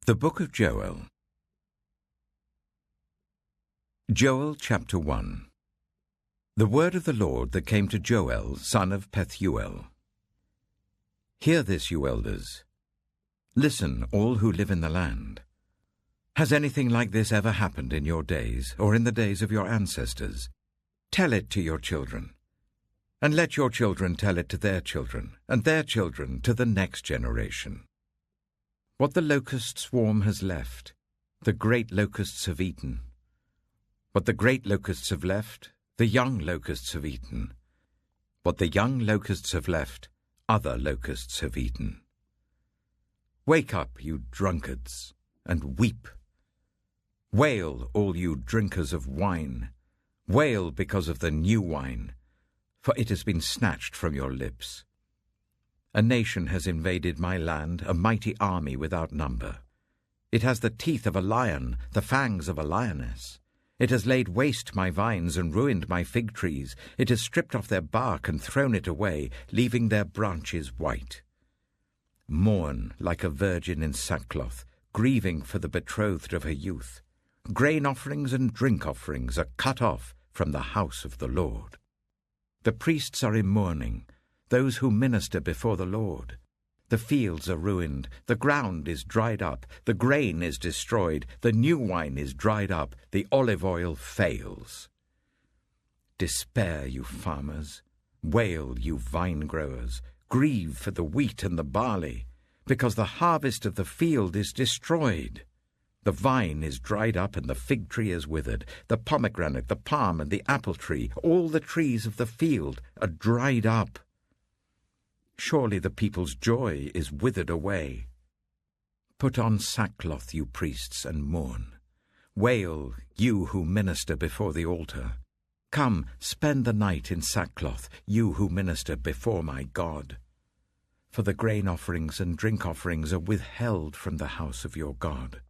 The Book of Joel. Joel chapter 1. The word of the Lord that came to Joel, son of Pethuel. Hear this, you elders. Listen, all who live in the land. Has anything like this ever happened in your days, or in the days of your ancestors? Tell it to your children, and let your children tell it to their children, and their children to the next generation. What the locust swarm has left, the great locusts have eaten. What the great locusts have left, the young locusts have eaten. What the young locusts have left, other locusts have eaten. Wake up, you drunkards, and weep. Wail, all you drinkers of wine. Wail because of the new wine, for it has been snatched from your lips. A nation has invaded my land, a mighty army without number. It has the teeth of a lion, the fangs of a lioness. It has laid waste my vines and ruined my fig trees. It has stripped off their bark and thrown it away, leaving their branches white. Mourn like a virgin in sackcloth, grieving for the betrothed of her youth. Grain offerings and drink offerings are cut off from the house of the Lord. The priests are in mourning, those who minister before the Lord. The fields are ruined, the ground is dried up, the grain is destroyed, the new wine is dried up, the olive oil fails. Despair, you farmers, wail, you vine growers, grieve for the wheat and the barley, because the harvest of the field is destroyed. The vine is dried up and the fig tree is withered, the pomegranate, the palm and the apple tree, all the trees of the field are dried up. Surely the people's joy is withered away. Put on sackcloth, you priests, and mourn. Wail, you who minister before the altar. Come, spend the night in sackcloth, you who minister before my God. For the grain offerings and drink offerings are withheld from the house of your God.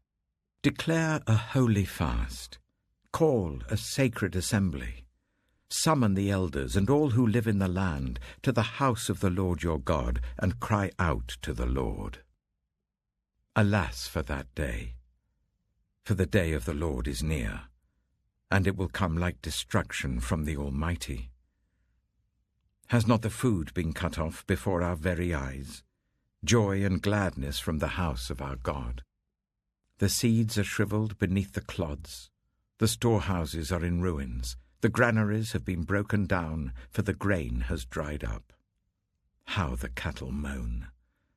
Declare a holy fast. Call a sacred assembly. Summon the elders and all who live in the land to the house of the Lord your God, and cry out to the Lord. Alas for that day! For the day of the Lord is near, and it will come like destruction from the Almighty. Has not the food been cut off before our very eyes? Joy and gladness from the house of our God. The seeds are shriveled beneath the clods. The storehouses are in ruins. The granaries have been broken down, for the grain has dried up. How the cattle moan!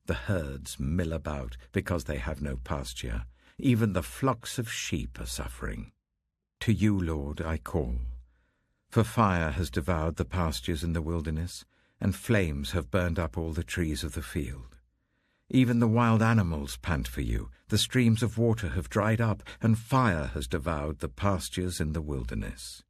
The herds mill about because they have no pasture. Even the flocks of sheep are suffering. To you, Lord, I call. For fire has devoured the pastures in the wilderness, and flames have burned up all the trees of the field. Even the wild animals pant for you. The streams of water have dried up, and fire has devoured the pastures in the wilderness.